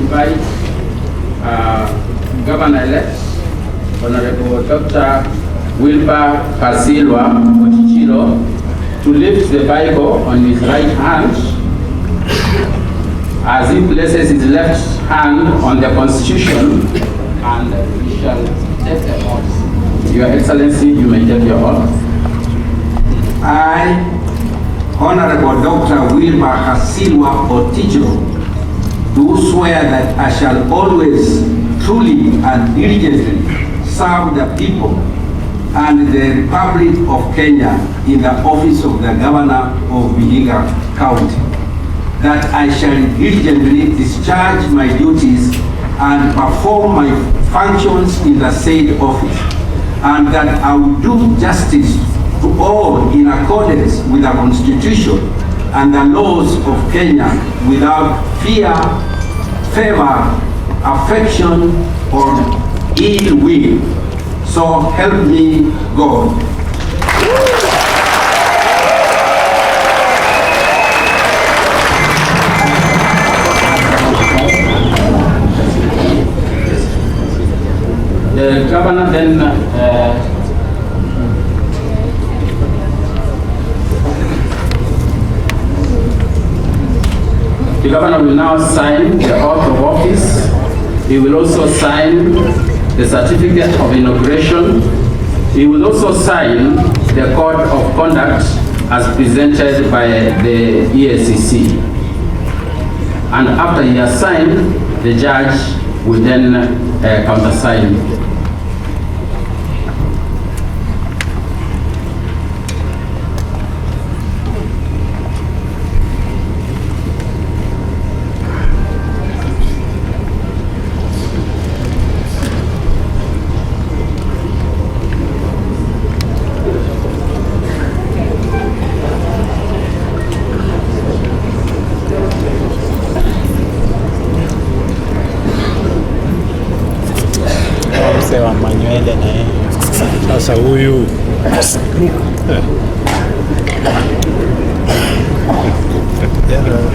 invite Governor-elect Honorable Dr. Wilberforce Otichilo to lift the Bible on his right hand as he places his left hand on the Constitution, and we shall take the oath. Your Excellency, you may take your oath. I, Honorable Dr. Wilberforce Otichilo, do swear that I shall always truly and diligently serve the people and the Republic of Kenya in the office of the Governor of Vihiga County, that I shall diligently discharge my duties and perform my functions in the said office, and that I will do justice to all in accordance with the Constitution and the laws of Kenya without fear, favor, affection, or ill will. So help me God. The governor then the governor will now sign the oath of office. He will also sign the certificate of inauguration. He will also sign the code of conduct as presented by the EACC. And after he has signed, the judge will then countersign. Wa manywele na yeye sasa huyu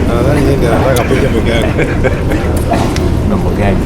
nadhani yeye anataka kuja peke yake. Mambo gani?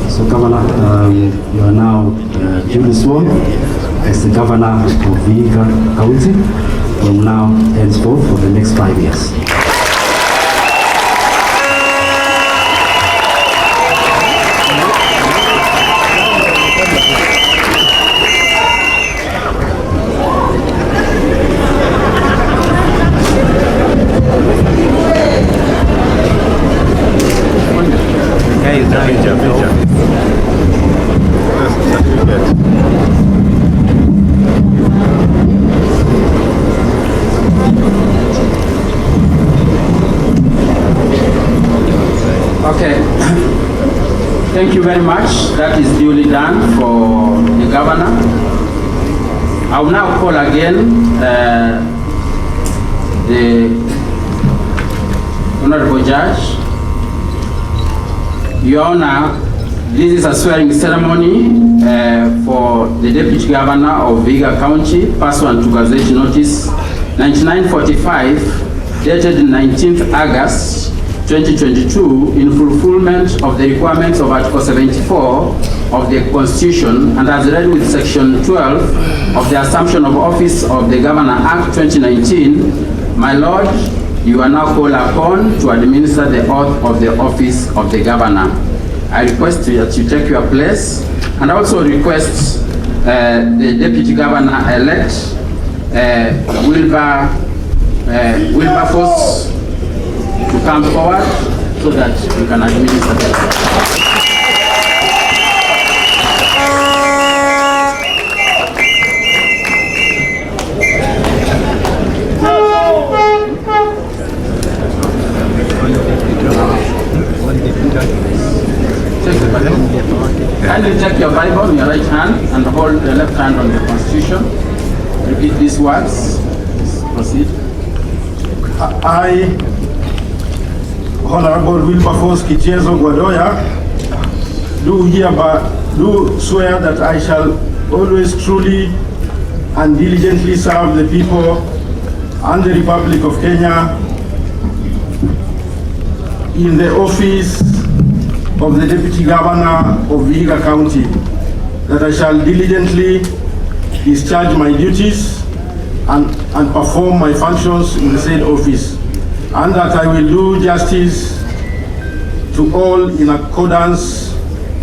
So Governor, you are now duly sworn as the Governor of Vihiga County from now henceforth for the next 5 years. Okay, thank you very much. That is duly done for the governor. I will now call again the Honorable Judge. Your Honor, this is a swearing ceremony for the Deputy Governor of Vihiga County, pursuant to Gazette Notice 9945, dated 19th August 2022, in fulfillment of the requirements of Article 74 of the Constitution and as read with Section 12 of the Assumption of Office of the Governor Act 2019. My Lord, you are now called upon to administer the oath of the office of the Governor. I request that you take your place and also request the Deputy Governor-elect, Wilberforce, to come forward so that you can administer the oath. Kindly take your Bible in your right hand and hold the left hand on the Constitution. Repeat these words. Proceed. I, Honorable Wilberforce Kichezo Gwadoya, do swear that I shall always truly and diligently serve the people and the Republic of Kenya in the office of the Deputy Governor of Vihiga County, that I shall diligently discharge my duties and perform my functions in the said office, and that I will do justice to all in accordance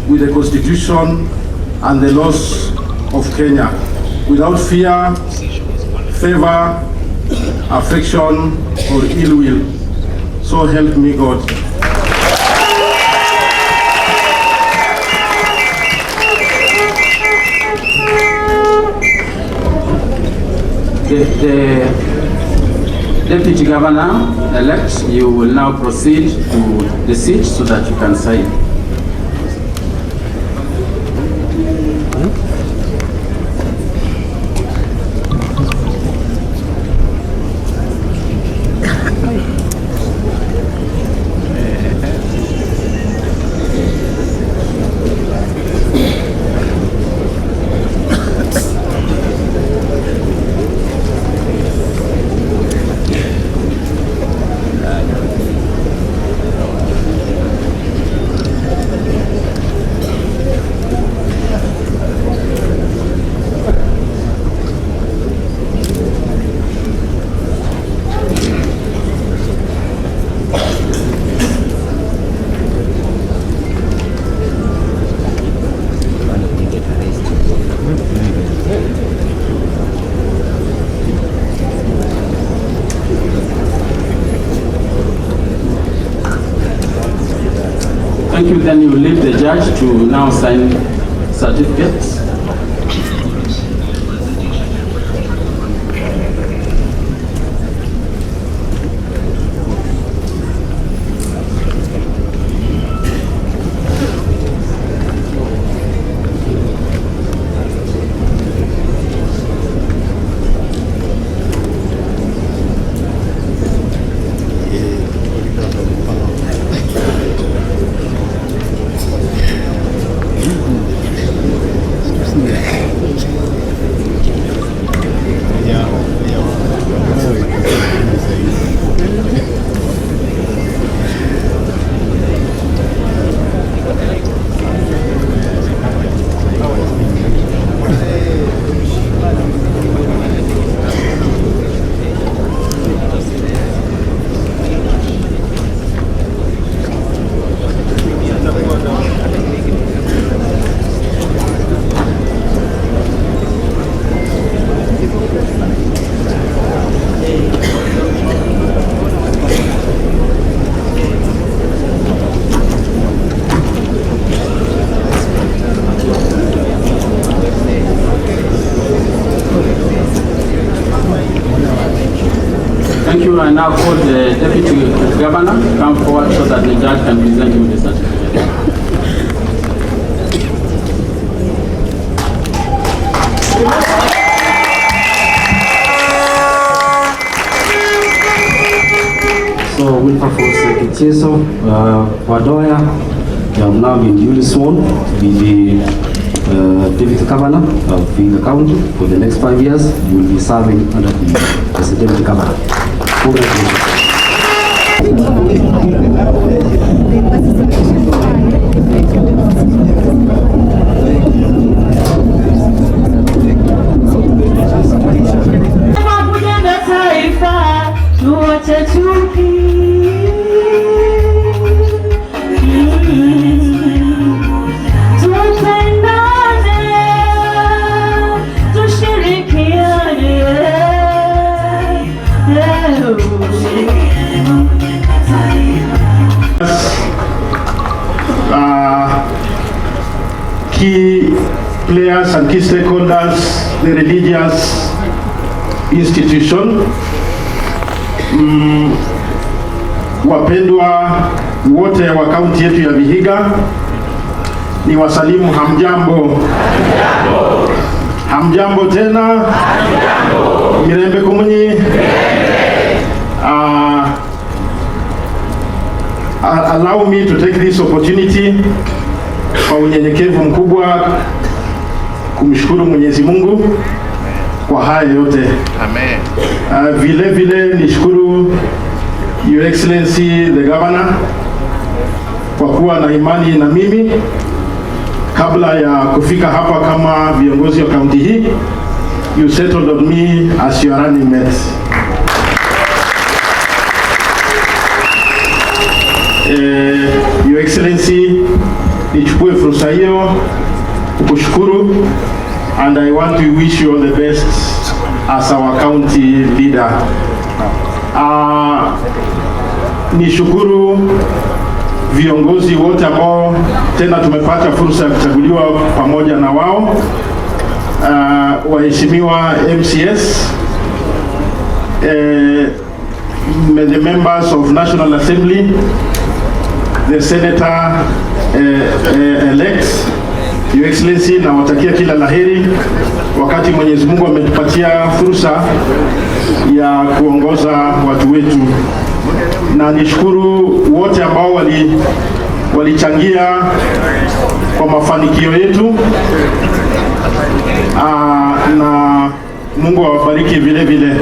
with the Constitution and the laws of Kenya, without fear, favor, affection, or ill will. So help me God. The Deputy Governor-elect, you will now proceed to the seat so that you can sign. Thank you. Then you leave the judge to now sign certificates. now call the Deputy Governor to come forward so that the judge can present him with the certificate. So Wilberforce Otichilo, Wadoya, you have now been duly sworn to be the Deputy Governor of Vihiga County for the next 5 years. You will be serving under as the Deputy Governor. Congratulations. Key players and key stakeholders, the religious institution, wapendwa wote wa kaunti yetu ya Vihiga, ni wasalimu hamjambo. Hamjambo tena. Mirembe kumunyi. Allow me to take this opportunity kwa unyenyekevu mkubwa kumshukuru Mwenyezi Mungu kwa haya yote. Amen. Vile vile nishukuru Your Excellency the Governor kwa kuwa na imani na mimi kabla ya kufika hapa kama viongozi wa kaunti hii. You settled on me as your running mate. Your Excellency, nichukue fursa hiyo kukushukuru, and I want to wish you all the best as our county leader. Nishukuru viongozi wote ambao tena tumepata fursa ya kuchaguliwa pamoja na wao, waheshimiwa MCS, the members of National Assembly, the senator elect. Your Excellency, na watakia kila laheri wakati Mwenyezi Mungu ametupatia fursa ya kuongoza watu wetu, na nishukuru wote ambao walichangia kwa mafanikio yetu, na Mungu awabariki vile vile.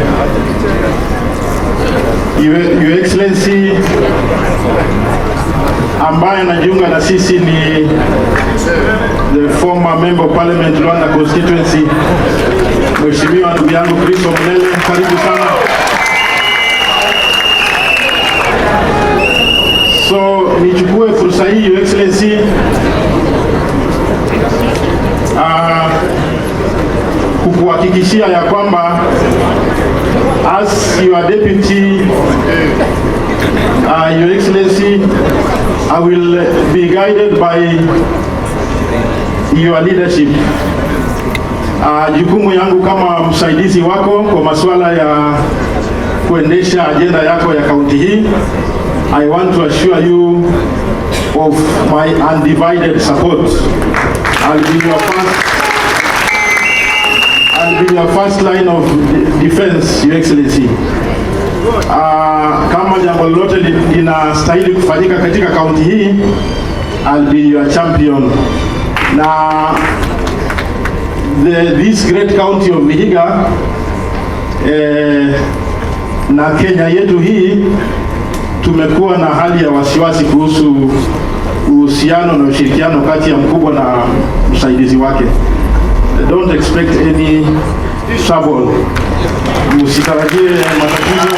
Your Excellency, ambaye anajiunga na sisi ni the former member of parliament Rwanda constituency, Mheshimiwa ndugu yangu Kristo Mlele, karibu sana. So nichukue fursa hii, Your Excellency, kukuhakikishia ya kwamba as your deputy, Your Excellency, I will be guided by your leadership. Jukumu yangu kama msaidizi wako kwa masuala ya kuendesha agenda yako ya kaunti hii, I want to assure you of my undivided support. I'll be your first line of defense, Your Excellency. Kama jambo lolote linastahili kufanyika katika kaunti hii, I'll be your champion. Na this great county of Vihiga, na Kenya yetu hii, tumekuwa na hali ya wasiwasi kuhusu uhusiano na ushirikiano kati ya mkubwa na msaidizi wake. Don't expect any trouble. Msitarajie matatizo.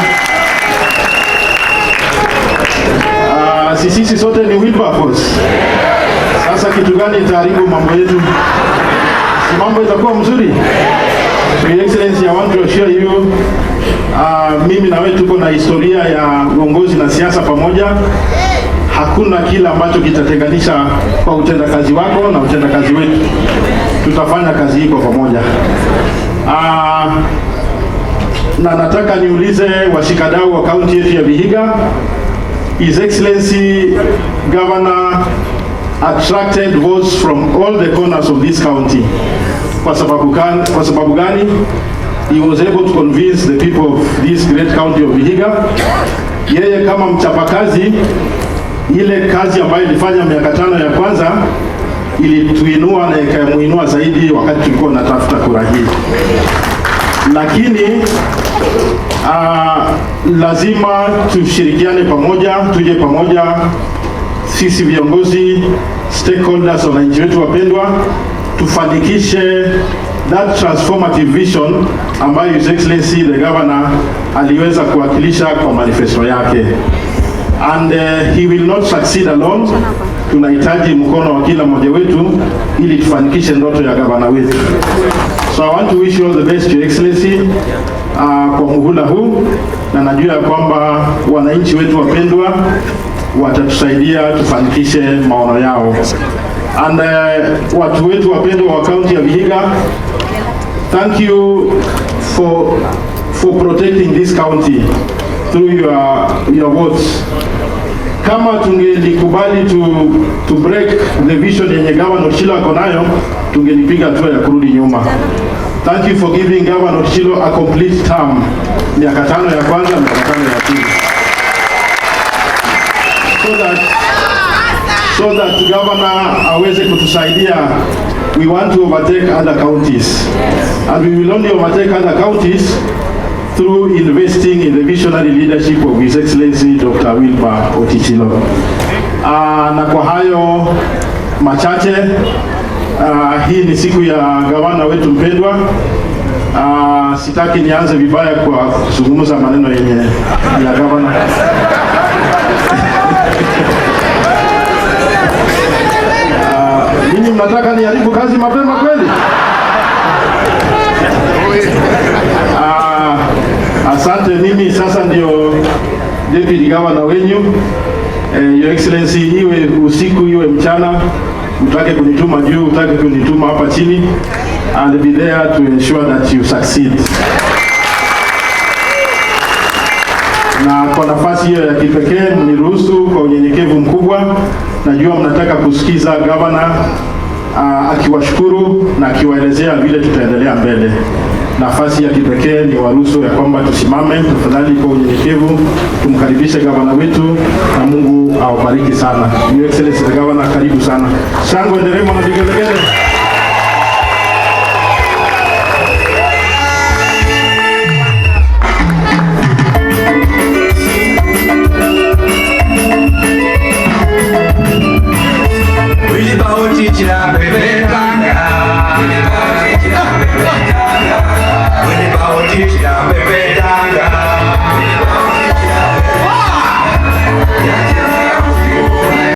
Sisi sote ni Wilberforce. Sasa kitu gani itaharibu mambo yetu? Si mambo itakuwa mzuri? Your Excellency, I want to assure you, mimi na wewe tuko na historia ya uongozi na siasa pamoja. Hakuna kila ambacho kitatenganisha kwa utendakazi wako na utendakazi wetu. Tutafanya kazi hii kwa pamoja. na nataka niulize washikadau wa kaunti yetu ya Vihiga, His Excellency Governor attracted votes from all the corners of this county. Kwa sababu gani? He was able to convince the people of this great county of Vihiga. Yeye kama mchapakazi, ile kazi ambayo ilifanya miaka 5 ya kwanza ilituinua na ikamuinua zaidi wakati tulikuwa tunatafuta kura hii. Lakini lazima tushirikiane pamoja, tuje pamoja sisi viongozi, stakeholders, wananchi wetu wapendwa, tufanikishe that transformative vision ambayo His Excellency the Governor aliweza kuwakilisha kwa manifesto yake. And he will not succeed alone. Tunahitaji mkono wa kila mmoja wetu ili tufanikishe ndoto ya gavana wetu. So I want to wish you all the best, Your Excellency, kwa muhula huu, na najua kwamba wananchi wetu wapendwa watatusaidia tufanikishe maono yao. And watu wetu wapendwa wa kaunti ya Vihiga, thank you for protecting this county through your votes. Kama tungelikubali to break the vision yenye Governor Otichilo ako nayo, tungelipiga hatua ya kurudi nyuma. Thank you for giving Governor Otichilo a complete term, miaka 5 ya kwanza, miaka 5 ya pili, so that governor aweze kutusaidia. We want to overtake other counties, and we will only overtake other counties through investing in the visionary leadership of His Excellency Dr. Wilberforce Otichilo. Na kwa hayo machache, hii ni siku ya gavana wetu mpendwa. Sitaki nianze vibaya kwa kuzungumza maneno yenye ya gavana. Mimi mnataka niharibu kazi mapema kweli? Asante. Mimi sasa ndio deputy governor wenyu. Your Excellency, iwe usiku iwe mchana, utake kunituma juu, utake kunituma hapa chini, I'll be there to ensure that you succeed. Na kwa nafasi hiyo ya kipekee niruhusu kwa unyenyekevu mkubwa, najua mnataka kusikiza governor akiwashukuru na akiwaelezea vile tutaendelea mbele. Nafasi ya kipekee ni waruhusu ya kwamba tusimame tafadhali kwa unyenyekevu, tumkaribishe gavana wetu, na Mungu awabariki sana. Your Excellency the Governor, karibu sana. Shangwe nderemo na vigelegele.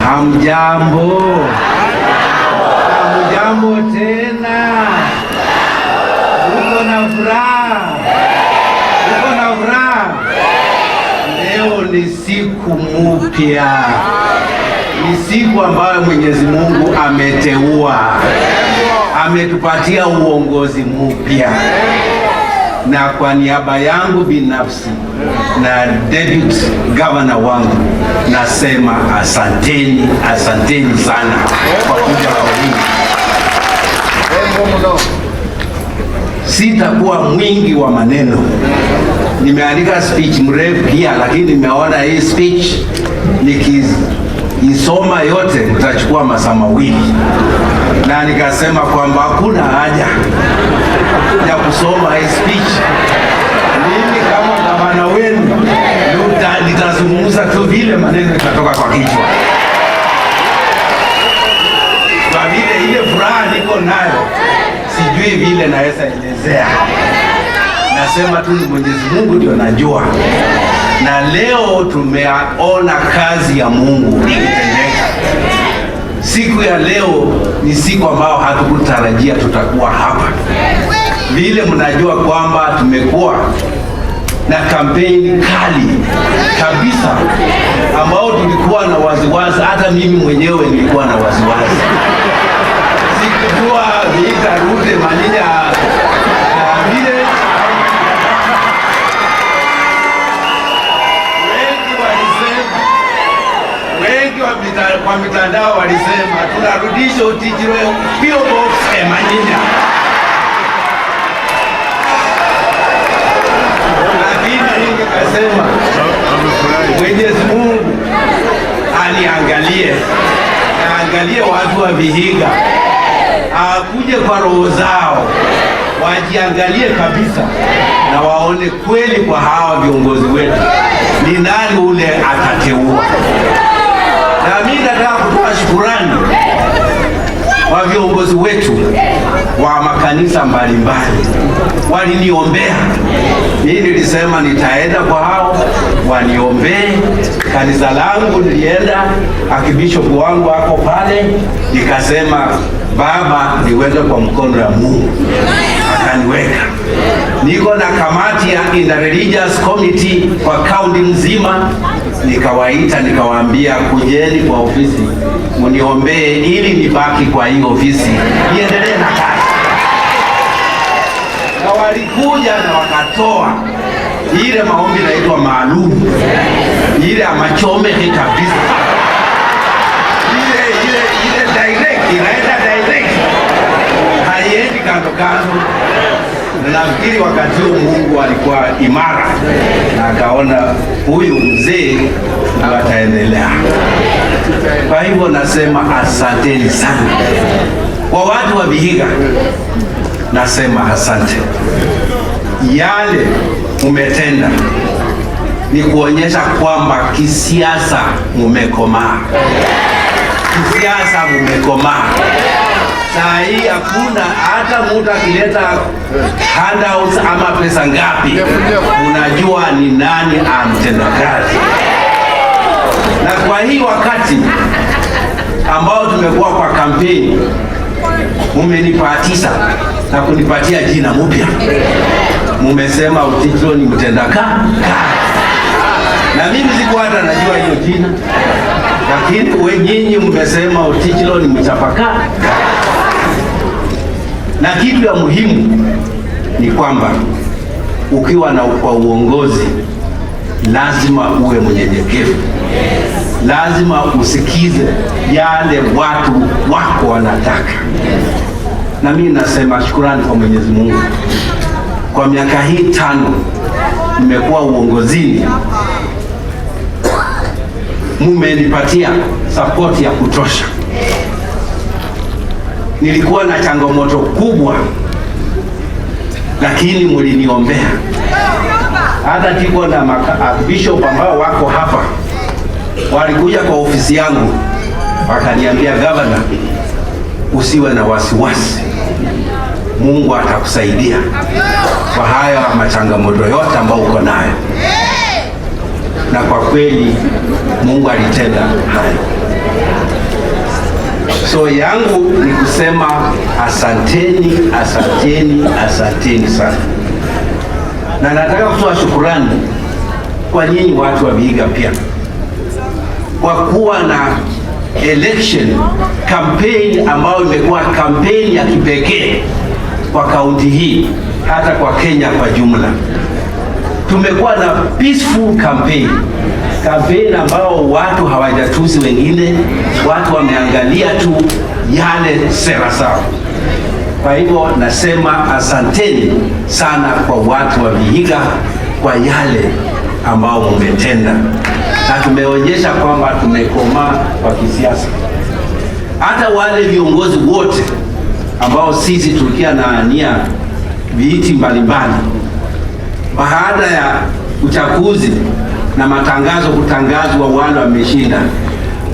Hamjambo tena. Uko na furaha? Leo ni siku mpya. Ni siku ambayo Mwenyezi Mungu ameteua. Ametupatia uongozi mpya. Na kwa niaba yangu binafsi na deputy governor wangu nasema asanteni sana kwa kuja kwa wingi. Sitakuwa mwingi wa maneno. Nimeandika speech mrefu pia, lakini nimeona hii speech nikisoma yote utachukua masaa mawili, na nikasema kwamba hakuna haja ya kusoma hii speech. Mimi kama gavana wenu nitazungumza tu vile maneno itatoka kwa kichwa, kwa vile ile furaha niko nayo sijui vile naweza elezea. Nasema tu ni Mwenyezi Mungu ndio najua, na leo tumeona kazi ya Mungu ikitendeka. Siku ya leo ni siku ambayo hatukutarajia tutakuwa hapa. Vile mnajua kwamba tumekuwa na kampeni kali kabisa ambao tulikuwa na waziwazi, hata mimi mwenyewe nilikuwa na waziwazi. Sikujua vitarudi manija vile kwa mitandao walisema tunarudisha Otichilo PO Box Manyinya. Lakini nikasema Mwenyezi Mungu aniangalie, angalie watu wa Vihiga, akuje kwa roho zao, wajiangalie kabisa na waone kweli kwa hawa viongozi wetu ni nani ule atateua. Na mimi nataka kutoa shukrani kwa viongozi wetu wa makanisa mbalimbali, waliniombea. Mimi nilisema nitaenda kwa hao waniombee. Kanisa langu nilienda, akibishop wangu ako pale, nikasema Baba niweke kwa mkono ya Mungu, akaniweka. Niko na kamati ya Interreligious Committee kwa kaunti mzima, nikawaita nikawaambia kujeni kwa ofisi muniombee ili nibaki kwa hii ofisi niendelee na kazi. Na walikuja na wakatoa ile maombi naitwa maalum, ile amachomeke kabisa, ile direct, inaenda direct, haiendi kando kando. Na nafikiri wakati huo Mungu alikuwa imara na akaona huyu mzee ndio ataendelea. Kwa hivyo nasema asanteni sana kwa watu wa Vihiga, nasema asante. Yale umetenda ni kuonyesha kwamba kisiasa mumekomaa, kisiasa mumekomaa. Saa hii hakuna hata mtu akileta handouts ama pesa ngapi, unajua ni nani amtenda kazi. Na kwa hii wakati ambao tumekuwa kwa kampeni, mumenipatisha na kunipatia jina mpya. Mumesema Otichilo ni mtenda kazi. Na mimi sikuwa hata najua hiyo jina, lakini wenyinyi mmesema Otichilo ni mchapaka. Na kitu ya muhimu ni kwamba ukiwa na kwa uongozi lazima uwe mnyenyekevu, lazima usikize yale watu wako wanataka. Na mimi nasema shukrani kwa Mwenyezi Mungu, kwa miaka hii 5 nimekuwa uongozini, mumenipatia support ya kutosha. Nilikuwa na changamoto kubwa, lakini mliniombea. Hata tiko na bishop ambao wako hapa, walikuja kwa ofisi yangu wakaniambia, Governor, usiwe na wasiwasi, Mungu atakusaidia kwa haya machangamoto yote ambao uko nayo. Na kwa kweli Mungu alitenda hayo. So yangu ni kusema asanteni, asanteni, asanteni sana. Na nataka kutoa shukrani kwa nyinyi watu wa Vihiga pia, kwa kuwa na election campaign ambayo imekuwa campaign ya kipekee kwa kaunti hii, hata kwa Kenya kwa jumla. Tumekuwa na peaceful campaign ambao watu hawajatusi wengine, watu wameangalia tu yale sera zao. Kwa hivyo nasema asanteni sana kwa watu wa Vihiga kwa yale ambao mumetenda, na tumeonyesha kwamba tumekomaa kwa kisiasa. Hata wale viongozi wote ambao sisi tulikia na nia viti mbalimbali, baada ya uchaguzi na matangazo kutangazwa wale wameshinda,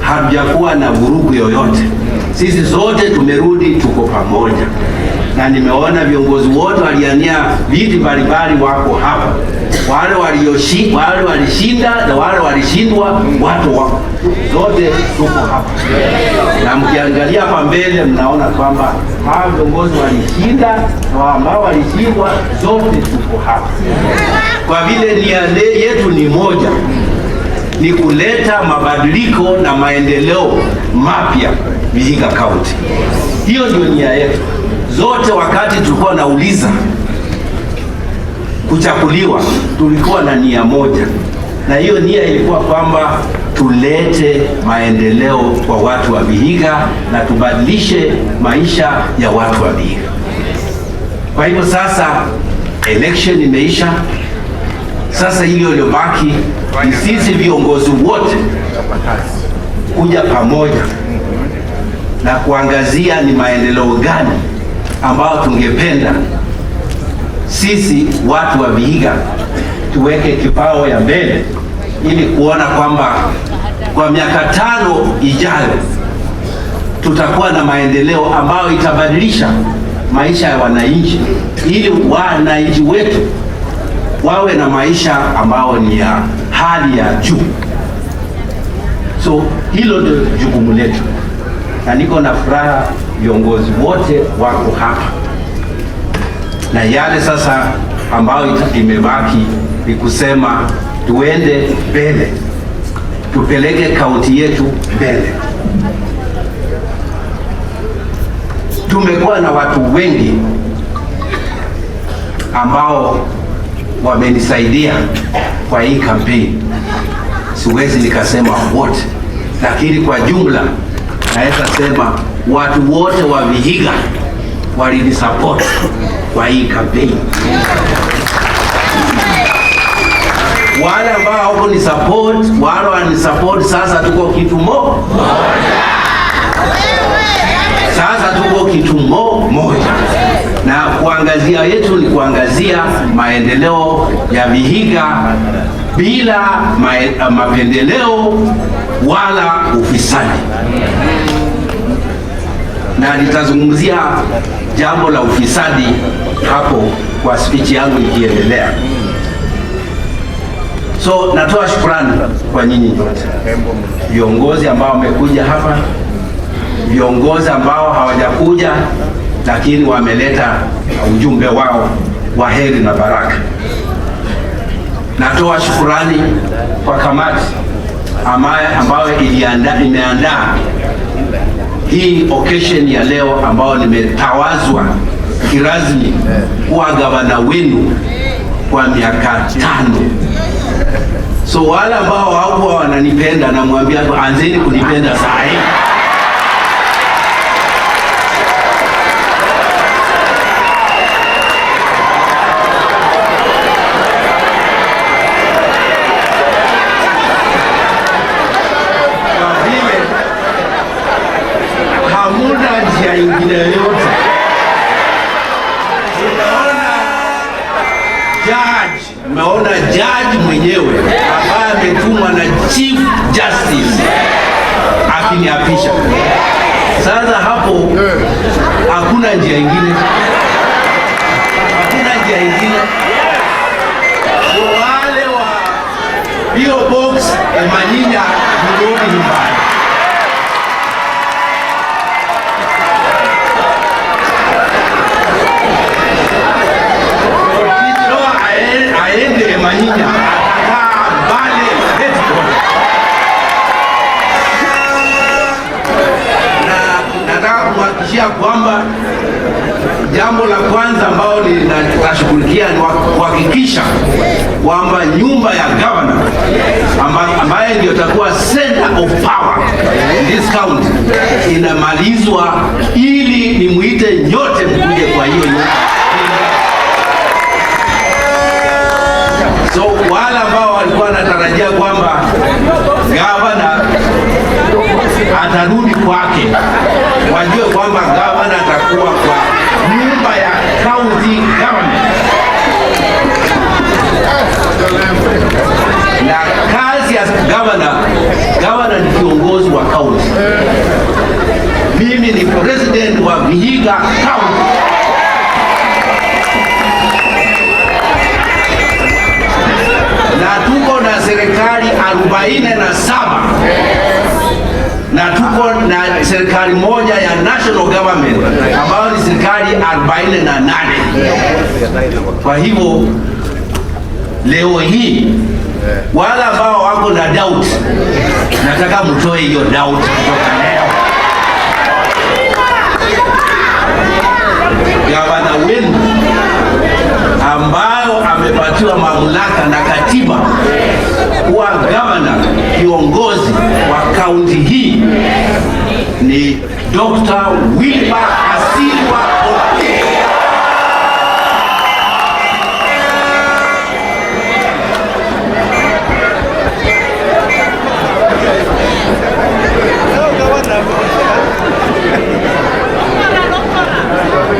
hatujakuwa na vurugu yoyote. Sisi sote tumerudi, tuko pamoja. Na nimeona viongozi wote waliania viti mbalimbali wako hapa, wale walishinda na wale walishindwa, watu wako zote tuko hapa. Na mkiangalia hapa mbele mnaona kwamba hawa viongozi walishinda na ambao walishindwa, zote tuko hapa. Kwa vile nia yetu ni moja, ni kuleta mabadiliko na maendeleo mapya Vihiga County. Hiyo ndio nia yetu. Zote wakati tulikuwa nauliza kuchakuliwa, tulikuwa na nia moja, na hiyo nia ilikuwa kwamba tulete maendeleo kwa watu wa Vihiga na tubadilishe maisha ya watu wa Vihiga. Kwa hivyo sasa election imeisha. Sasa hilo iliyobaki ni sisi viongozi wote kuja pamoja na kuangazia ni maendeleo gani ambayo tungependa sisi watu wa Vihiga tuweke kipao ya mbele, ili kuona kwamba kwa miaka 5 ijayo tutakuwa na maendeleo ambayo itabadilisha maisha ya wananchi, ili wananchi wetu wawe na maisha ambao ni ya hali ya juu. So hilo ndio jukumu letu, na niko na furaha viongozi wote wako hapa, na yale sasa ambayo imebaki ni kusema tuende mbele, tupeleke kaunti yetu mbele. Tumekuwa na watu wengi ambao wamenisaidia kwa hii kampeni, siwezi nikasema wote, lakini kwa jumla naweza sema watu wote wa Vihiga walinisupport kwa hii kampeni. Wale ambao hawakunisupport, wale wanisupport, sasa tuko kitu moja. Sasa tuko kitu moja, na kuangazia yetu ni kuangazia maendeleo ya Vihiga bila mapendeleo wala ufisadi. Na nitazungumzia jambo la ufisadi hapo kwa speech yangu ikiendelea. So natoa shukrani kwa nyinyi nyote, viongozi ambao wamekuja hapa, viongozi ambao hawajakuja lakini wameleta ujumbe wao wa heri na baraka. Natoa shukrani kwa kamati ambayo imeandaa hii occasion ya leo, ambao nimetawazwa kirasmi kuwa gavana wenu kwa miaka 5. So wale ambao hawakuwa wananipenda, namwambia anzeni kunipenda saa hii. Ingine yote umeona judge mwenyewe ambaye ametumwa na Chief Justice akiniapisha. Sasa hapo hakuna njia ingine, So wale wa bio box Emanyinya mrudi nyumbani. Nataka kuhakikishia kwamba jambo la kwanza ambalo ninashughulikia ni kuhakikisha kwamba nyumba ya governor ambaye ndio itakuwa center of power in this county inamalizwa, ili nimuite nyote mkuje kwa hiyo nyumba. So wale ambao walikuwa wanatarajia kwamba gavana atarudi kwake, wajue kwamba gavana atakuwa kwa nyumba ya county government. Na kazi ya gavana ni kiongozi wa county. Mimi ni president wa Vihiga county. Na tuko na serikali 47 na tuko na serikali moja ya national government ambayo ni serikali 48. Kwa hivyo leo hii wale ambao wako na doubt, nataka mtoe hiyo doubt kutoka leo. Gavana wenu ambayo amepatiwa mamlaka na katiba kuwa gavana kiongozi ni Dr. Wilberforce.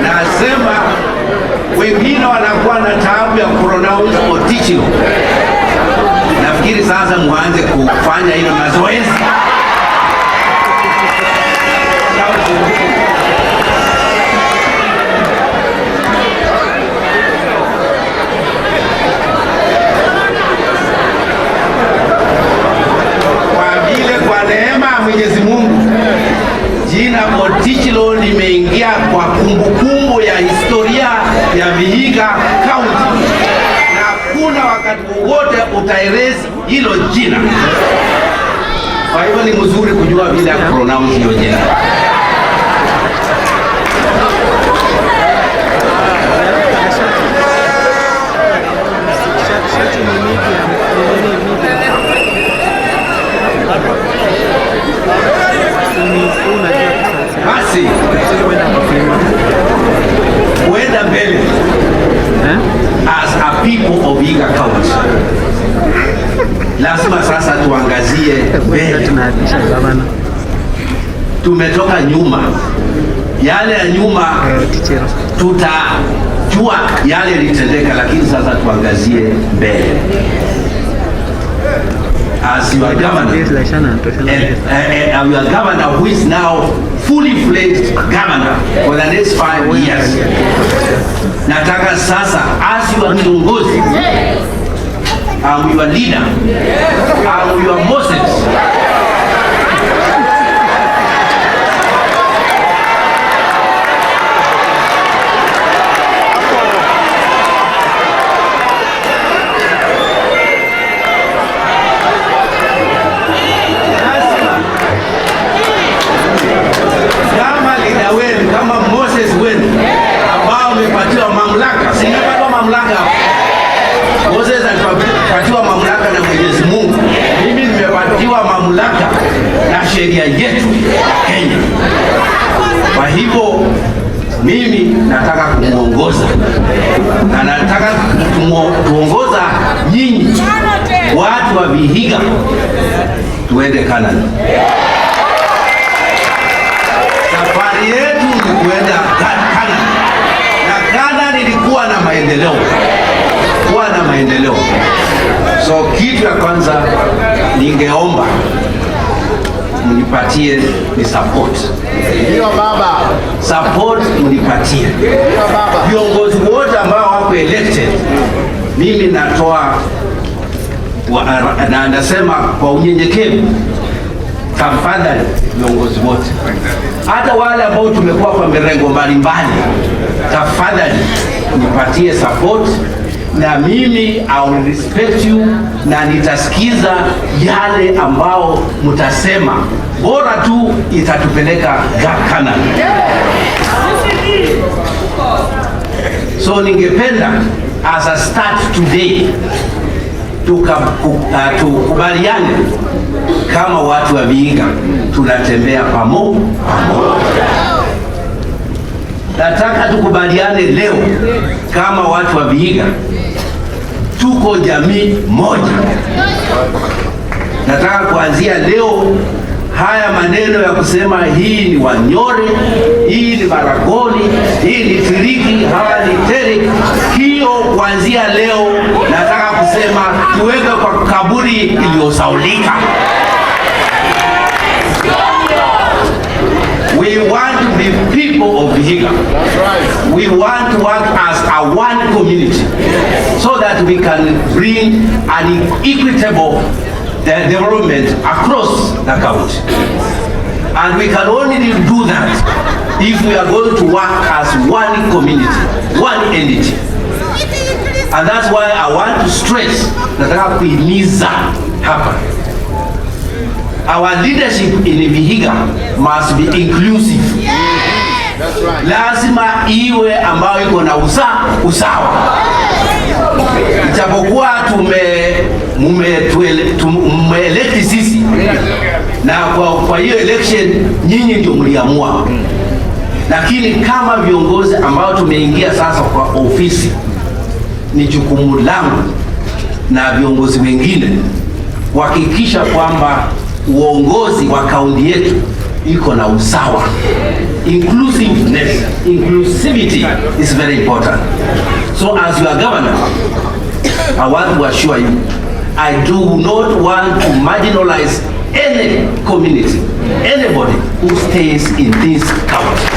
Nasema wengine wanakuwa na taabu ya pronounce Otichilo. Nafikiri sasa muanze kufanya hiyo mazoezi. Kwa vile kwa neema ya Mwenyezi Mungu jina Otichilo limeingia kwa kumbukumbu ya historia ya Vihiga County, na kuna wakati wowote utaerezi hilo jina. Kwa hivyo ni mzuri kujua vile ya pronounce hiyo jina. Basi kwenda mbele as a people of Vihiga County, lazima sasa tuangazie mbele. Tumetoka nyuma, yale ya nyuma tutajua yale litendeka, lakini sasa tuangazie mbele. As your governor, your governor who is now fully fledged governor for the next 5 years. Nataka sasa as your kiongozi, your leader, your Moses, kama Moses wenu ambao amepatiwa mamlaka. Singapatiwa mamlaka. Moses alipatiwa mamlaka na Mwenyezi Mungu. Mimi nimepatiwa mamlaka na sheria yetu Kenya. Kwa hivyo mimi nataka kumuongoza, na nataka tuongoza nyinyi watu wa Vihiga tuende Kanada. Safari yetu ni kuenda Kanada, na Kanada ilikuwa na maendeleo, So kitu ya kwanza ningeomba mnipatie ni support. Ndio baba. Support mnipatie. Ndio baba. Viongozi wote ambao wako elected, mimi natoa na nasema kwa unyenyekevu, tafadhali viongozi wote, hata wale ambao tumekuwa kwa mirengo mbalimbali, tafadhali nipatie support, na mimi I will respect you, na nitasikiza yale ambao mtasema, bora tu itatupeleka Canada. So ningependa as a start today tukubaliane kama watu wa Vihiga tunatembea pamoja. Nataka tukubaliane leo kama watu wa Vihiga tuko jamii moja. Nataka kuanzia leo haya maneno ya kusema hii ni Wanyore, hii ni Maragoli, hii ni Tiriki, hawa ni Terik, hiyo kuanzia leo nataka kusema tuweke kwa kaburi iliyosaulika. We want to be people of Vihiga. We want to work as a one community so that we can bring an equitable development across the county. And we can only do that if we are going to work as one community, one entity. And that's why I want to stress that kuhimiza hapa. Our leadership in Vihiga must be inclusive. That's right. Lazima iwe ambayo iko na usawa. Ijapokuwa tumeelekti sisi na kwa hiyo election nyinyi ndio mliamua. Lakini kama viongozi ambao tumeingia sasa kwa ofisi, ni jukumu langu na viongozi wengine kuhakikisha kwamba uongozi wa kaunti yetu iko na usawa. Inclusivity is very important. So as your governor, I want to assure you, I do not want to marginalize any community, anybody who stays in this county.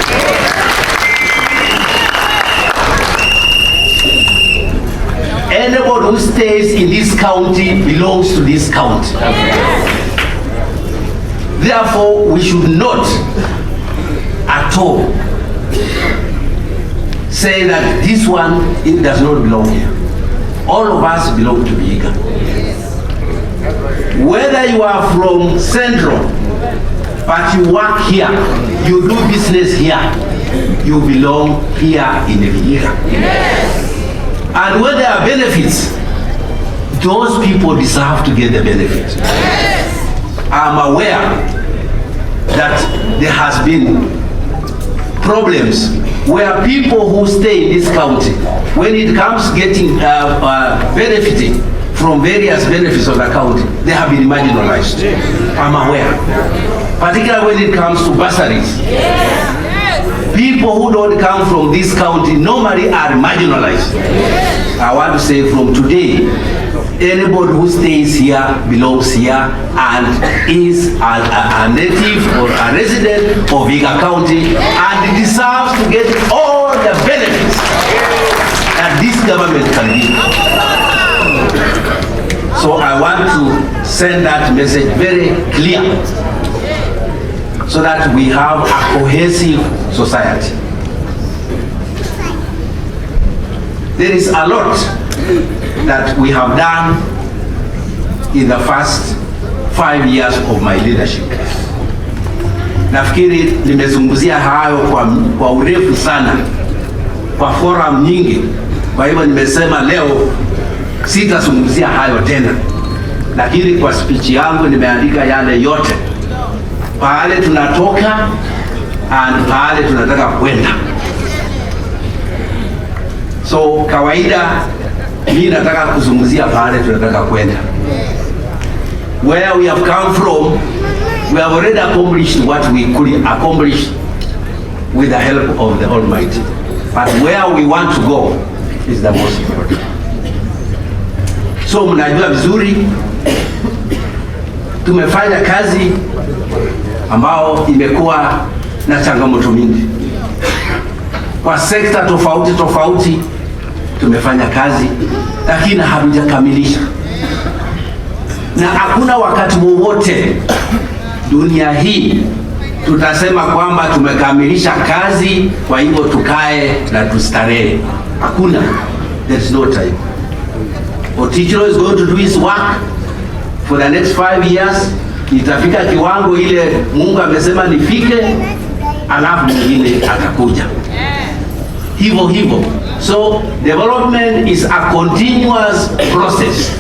Anybody who stays in this county belongs to this county. Therefore, we should not at all say that this one, it does not belong here. All of us belong to Vihiga. Whether you are from Central, but you work here, you do business here, you belong here in Vihiga. And when there are benefits, those people deserve to get the benefits. I'm aware that there has been problems where people who stay in this county, when it comes getting benefiting from various benefits of the county, they have been marginalized. I'm aware. Particularly when it comes to bursaries. People who don't come from this county normally are marginalized. I want to say from today, anybody who stays here belongs here and is a native or a resident of Vihiga County and deserves to get all the benefits that this government can give. So I want to send that message very clear so that we have a cohesive society. There is a lot that we have done in the first 5 years of my leadership. Nafikiri nimezungumzia hayo kwa urefu sana kwa forum nyingi. Kwa hivyo nimesema leo sitazungumzia hayo tena. Lakini kwa speech yangu nimeandika yale yote. Pahali tunatoka and pahali tunataka kwenda. So kawaida mimi nataka kuzungumzia pale tunataka kwenda. Where we have come from, we have already accomplished what we could accomplish with the help of the Almighty. But where we want to go is the most important. So mnajua vizuri tumefanya kazi ambao imekuwa na changamoto mingi. Kwa sekta tofauti tofauti tumefanya kazi, lakini hatujakamilisha. Na hakuna wakati wowote dunia hii tutasema kwamba tumekamilisha kazi, kwa hivyo tukae na tustarehe. Hakuna. There is no time. Otichilo is going to do his work for the next 5 years. Itafika kiwango ile Mungu amesema nifike, alafu mwingine atakuja. Hivyo. So development is a continuous process.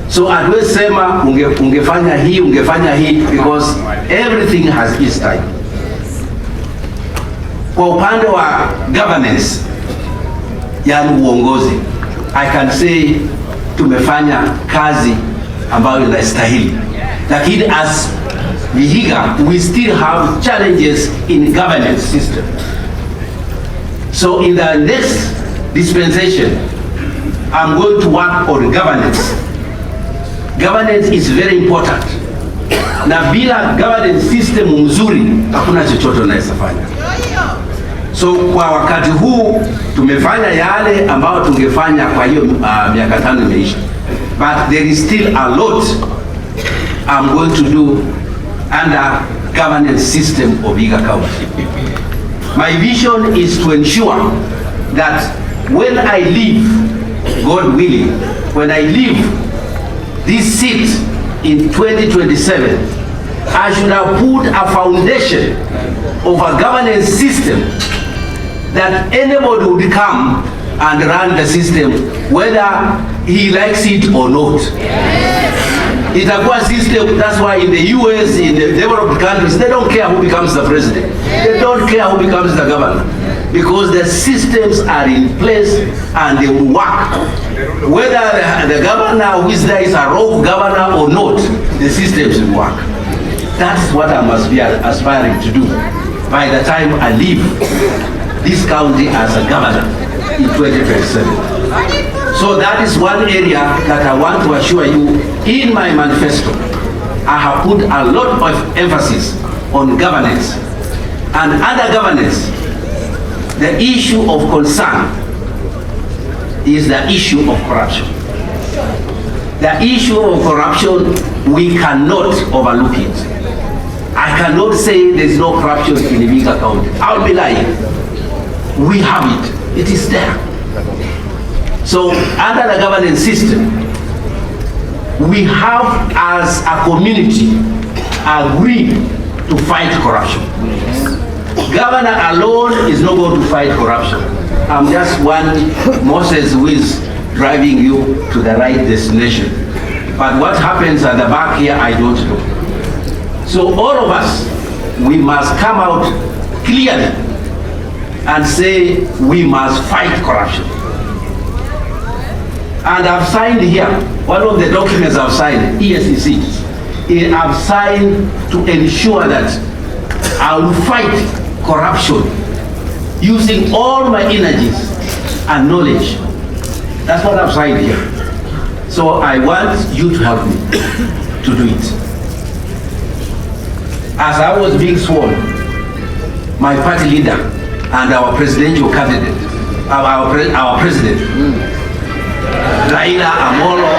So hatuwezi sema ungefanya hii because everything has its time. Kwa upande wa governance, yani uongozi, I can say tumefanya kazi ambayo inastahili. Lakini as Vihiga, we still have challenges in governance system. So in the next dispensation, I'm going to work on governance. Governance is very important. Na bila governance system mzuri, hakuna chochote unaweza fanya. So kwa wakati huu tumefanya yale ambayo tungefanya kwa hiyo miaka 5 imeisha. But there is still a lot I'm going to do under governance system of Vihiga County. My vision is to ensure that when I leave, God willing, when I leave this seat in 2027, I should have put a foundation of a governance system that anybody would come and run the system, whether he likes it or not. itakuwa system. That's why in the US, in the developed countries, they don't care who becomes the president. They don't care who becomes the governor, because the systems are in place and they will work. Whether the governor who is there is a rogue governor or not, the systems will work. That's what I must be aspiring to do by the time I leave this county as a governor in 2027. So that is one area that I want to assure you, in my manifesto, I have put a lot of emphasis on governance. And under governance, the issue of concern is the issue of corruption. The issue of corruption, we cannot overlook it. I cannot say there is no corruption in the Vihiga County. I'll be lying. We have it. It is there. So under the governance system, we have as a community agreed to fight corruption. Governor alone is not going to fight corruption. I'm just one Moses who is driving you to the right destination. But what happens at the back here, I don't know. So all of us, we must come out clearly and say we must fight corruption. And I've signed here, one of the documents I've signed, ESCC, I've signed to ensure that I will fight corruption using all my energies and knowledge. That's what I've signed here. So I want you to help me to do it. As I was being sworn, my party leader and our presidential candidate, our president, Raila Amolo,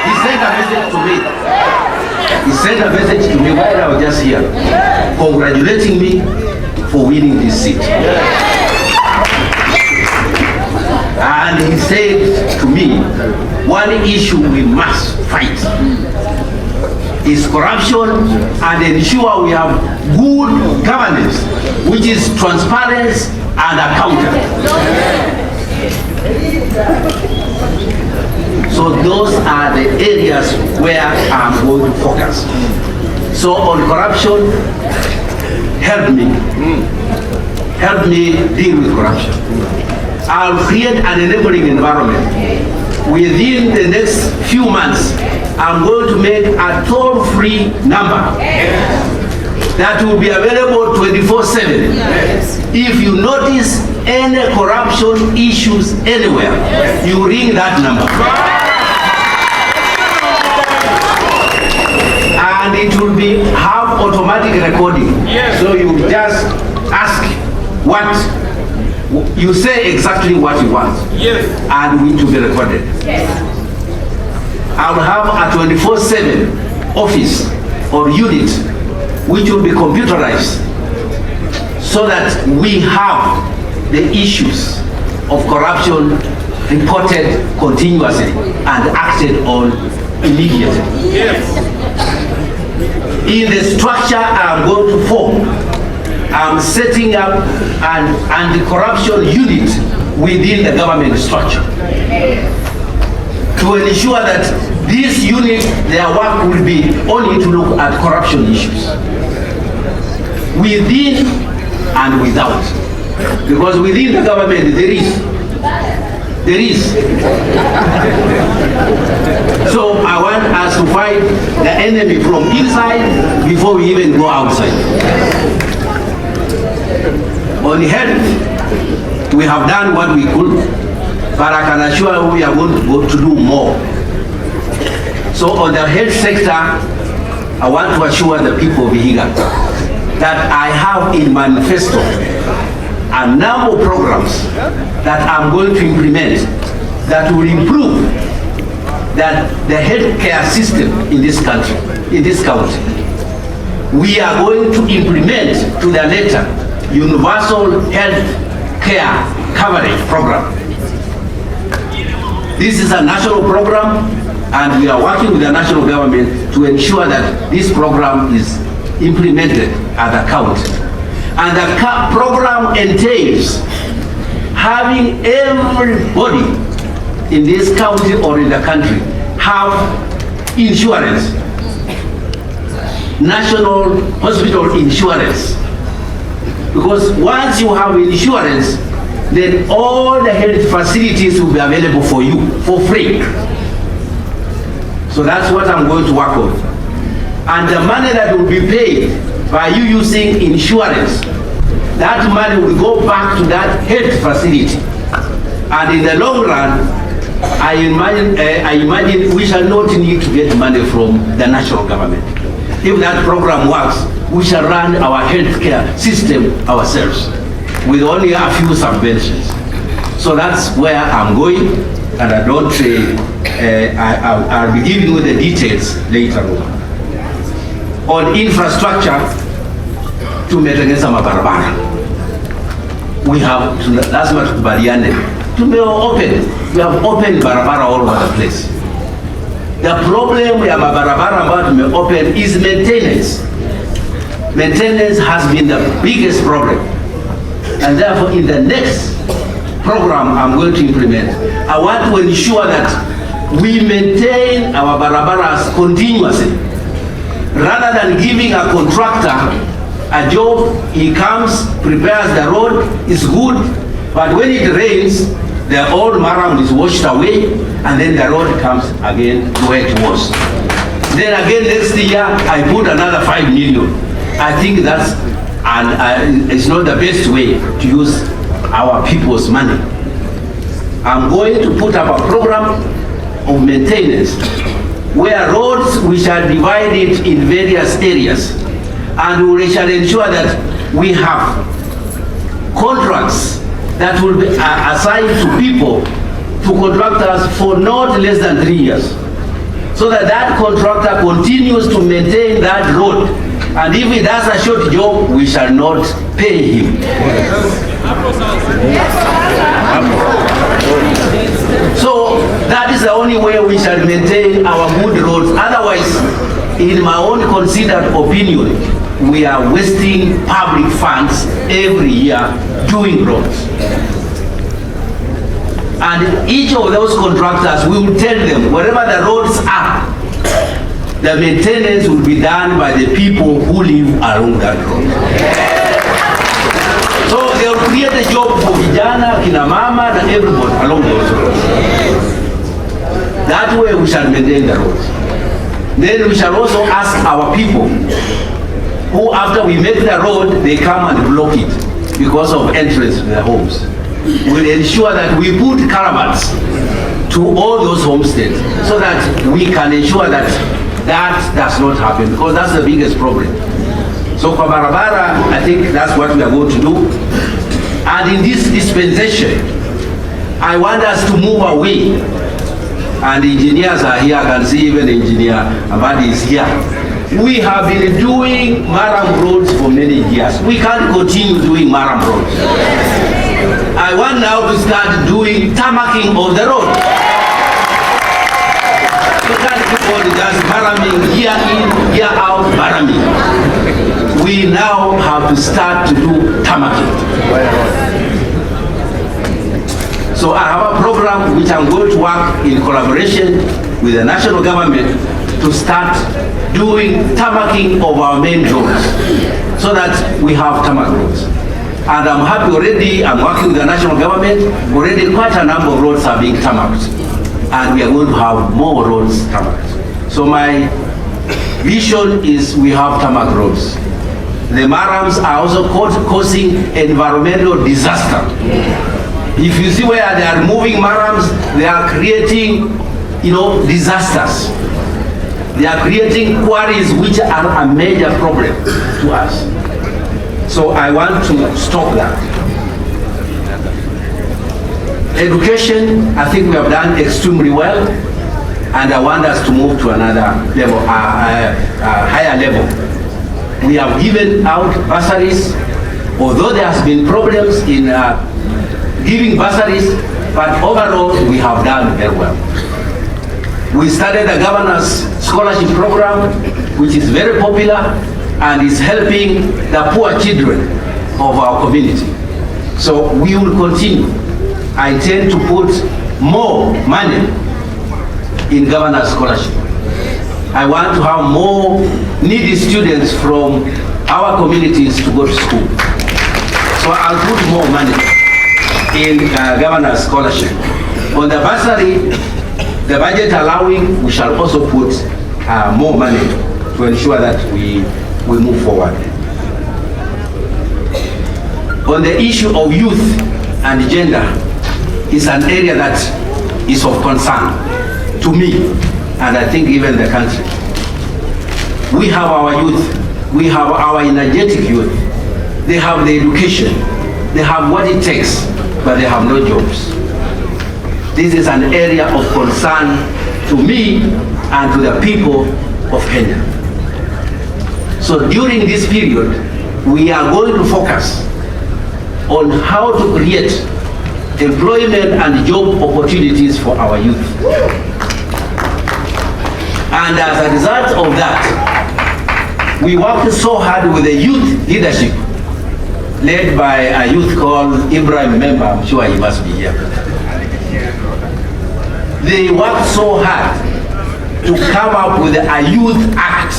he sent a message to me. He sent a message to me while I was just here, congratulating me for winning this seat. And he said to me, one issue we must fight is corruption, and ensure we have good governance, which is transparent and accountable. So those are the areas where I'm going to focus. So on corruption, help me deal with corruption. I'll create an enabling environment. Within the next few months, I'm going to make a toll-free number that will be available 24/7. If you notice any corruption issues anywhere, you ring that number. And it will have automatic recording. So you just ask what, you say exactly what you want, and it will be recorded. I will have a 24/7 office or unit which will be computerized, so that we have the issues of corruption reported continuously and acted on immediately. In the structure I'm going to form, I'm setting up an anti-corruption unit within the government structure to ensure that this unit, their work will be only to look at corruption issues, within and without. Because within the government there is. So I want us to fight the enemy from inside before we even go outside. On health, we have done what we could, but I can assure you we are going to go to do more. So on the health sector, I want to assure the people of Vihiga that I have in manifesto a number of programs that I'm going to implement that will improve the healthcare system in this country, in this county. We are going to implement to the letter universal health care coverage program. This is a national program, and we are working with the national government to ensure that this program is implemented at the county. And the program entails having everybody in this county or in the country have insurance, national hospital insurance. Because once you have insurance, then all the health facilities will be available for you for free. So that's what I'm going to work on. And the money that will be paid by you using insurance, that money will go back to that health facility. And in the long run, I imagine we shall not need to get money from the national government. If that program works, we shall run our healthcare system ourselves with only a few subventions. So that's where I'm going, and I don't I'll be giving you the details later on. On infrastructure, tumetengeneza mabarabara. We have, lazima tukubaliane, we have opened barabara all over the place. The problem ya mabarabara ambayo tumeopen is maintenance. Maintenance has been the biggest problem. And therefore, in the next program I'm going to implement, I want to ensure that we maintain our barabaras continuously. Rather than giving a contractor a job, he comes, prepares the road, is good, but when it rains, the old maram is washed away, and then the road comes again to where it was. Then again next year, I put another 5 million. I think that's, it's not the best way to use our people's money. I'm going to put up a program of maintenance where roads, we shall divide it in various areas, and we shall ensure that we have contracts that will be assigned to people, to contractors for not less than 3 years, so that that contractor continues to maintain that road, and if he does a short job, we shall not pay him. So that is the only way we shall maintain our good roads. Otherwise, in my own considered opinion, we are wasting public funds every year doing roads. And each of those contractors, we will tell them wherever the roads are, the maintenance will be done by the people who live along that road. So they will create a job for vijana, kina mama, and everybody along those roads. That way we shall maintain the roads. Then we shall also ask our people who, after we make the road, they come and block it because of entrance to their homes. We'll ensure that we put caravans to all those homesteads so that we can ensure that that does not happen, because that's the biggest problem. So for barabara, I think that's what we are going to do. And in this dispensation, I want us to move away. And engineers are here, I can see even engineer Amadi is here. We have been doing maram roads for many years. We can't continue doing maram roads. I want now to start doing tamaking of the road. We can't keep on just maraming, year in, year out, maraming. We now have to start to do tamaking. So I have a program which I'm going to work in collaboration with the national government to start doing tamaking of our main roads so that we have tarmac roads. And I'm happy already, I'm working with the national government, already quite a number of roads are being tarmacked. And we are going to have more roads tarmacked. So my vision is we have tarmac roads. The marams are also causing environmental disaster. If you see where they are moving marams, they are creating, disasters. They are creating quarries which are a major problem to us. So I want to stop that. Education, I think we have done extremely well, and I want us to move to another level, higher level. We have given out bursaries, although there has been problems in giving bursaries, but overall we have done very well. We started a governor's scholarship program, which is very popular and is helping the poor children. of our community. So we will continue. I intend to put more money in governor's scholarship. I want to have more needy students from our communities to go to school. So I'll put more money in governor's scholarship. On the bursary, the budget allowing, we shall also put more money to ensure that we move forward. On the issue of youth and gender, is an area that is of concern to me, and I think even the country. We have our youth, we have our energetic youth, they have the education, they have what it takes, but they have no jobs. This is an area of concern to me and to the people of Kenya. So during this period, we are going to focus on how to create employment and job opportunities for our youth. And as a result of that, we worked so hard with the youth leadership led by a youth called Ibrahim member, I'm sure he must be here. They worked so hard to come up with a youth act,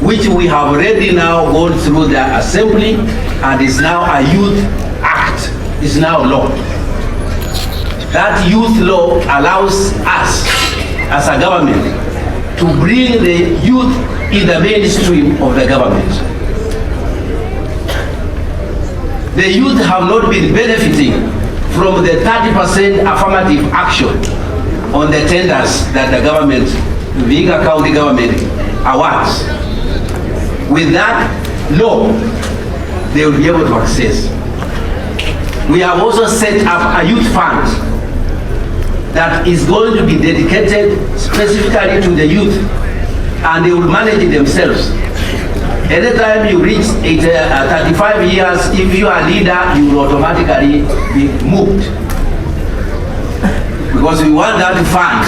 which we have already now gone through the assembly and is now a youth act, is now law. That youth law allows us as a government to bring the youth in the mainstream of the government. The youth have not been benefiting from the 30% affirmative action on the tenders that the government, the Vihiga County government awards. With that law, they will be able to access. We have also set up a youth fund that is going to be dedicated specifically to the youth, and they will manage it themselves. Anytime you reach 35 years, if you are a leader, you will automatically be moved. Because we want that fund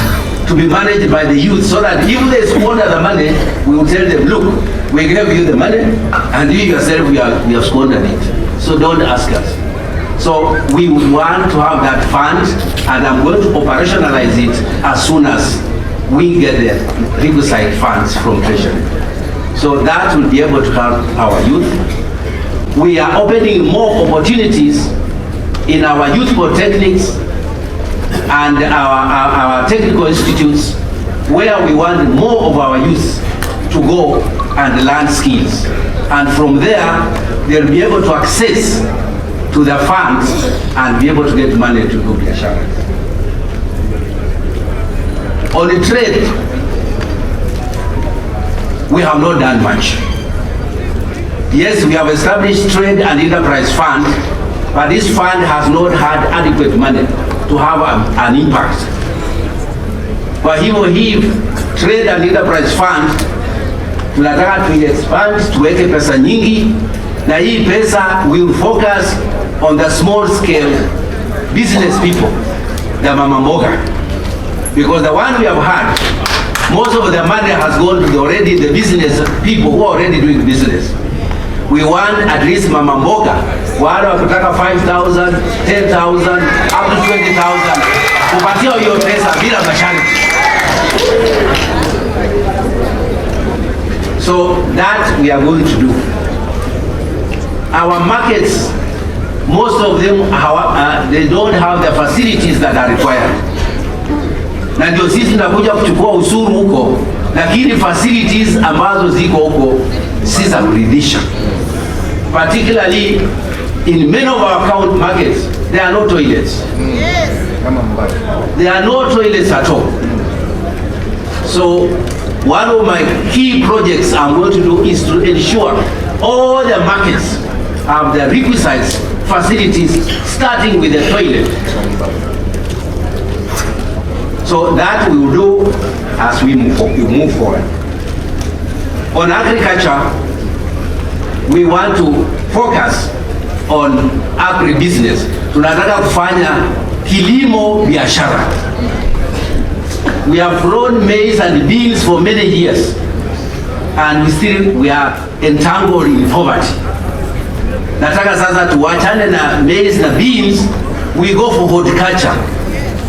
to be managed by the youth, so that if they squander the money, we will tell them, look, we gave you the money, and you yourself, we have squandered it. So don't ask us. So we would want to have that fund, and I'm going to operationalize it as soon as we get the requisite funds from Treasury. So that will be able to help our youth. We are opening more opportunities in our youth polytechnics and our technical institutes, where we want more of our youth to go and learn skills. And from there, they'll be able to access to the funds and be able to get money to do biashara. On the trade, we have not done much. Yes, we have established trade and enterprise fund, but this fund has not had adequate money to have an impact. Kwa hivyo hii trade and enterprise fund tunataka tu-expand, tuweke pesa nyingi, na hii pesa will focus on the small scale business people, the mama mboga. Because the one we have had, most of the money has gone to the business people who are already doing business. We want at least mama mboga, wale wakitaka 5,000, 10,000, up to 20,000, kupatia hiyo pesa bila masharti. So that we are going to do. Our markets, most of them, they don't have the facilities that are required. Na ndio sisi tunakuja kuchukua usuru huko, lakini facilities ambazo ziko huko si za kuridhisha. Particularly in many of our account markets, there are no toilets. Yes. There are no toilets at all. So one of my key projects I'm going to do is to ensure all the markets have the requisite facilities, starting with the toilet. So that we will do as we move forward. On agriculture, we want to focus on agribusiness. Tunataka kufanya kilimo biashara. We have grown maize and beans for many years, and we are entangled in poverty. Nataka sasa tuachane na maize na beans, we go for horticulture.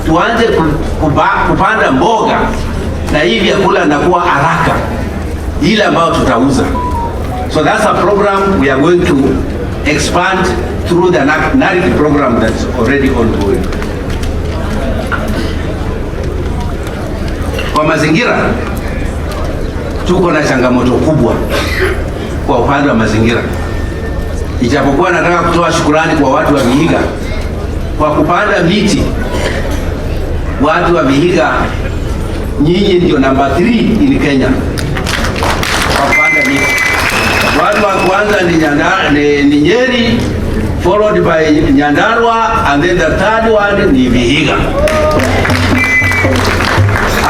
Tuanze kupanda mboga na hivi vyakula nakuwa haraka ile ambayo tutauza. So that's a program we are going to expand through the NARIC program that's already ongoing. Kwa mazingira tuko na changamoto kubwa kwa upande wa mazingira. Ijapokuwa nataka kutoa shukurani kwa watu wa Vihiga kwa kupanda miti. Watu wa Vihiga, nyinyi ndio number 3 in Kenya kwa kupanda miti. Watu wa kwanza ni Nyeri, followed by Nyandarua, and then the third one ni Vihiga.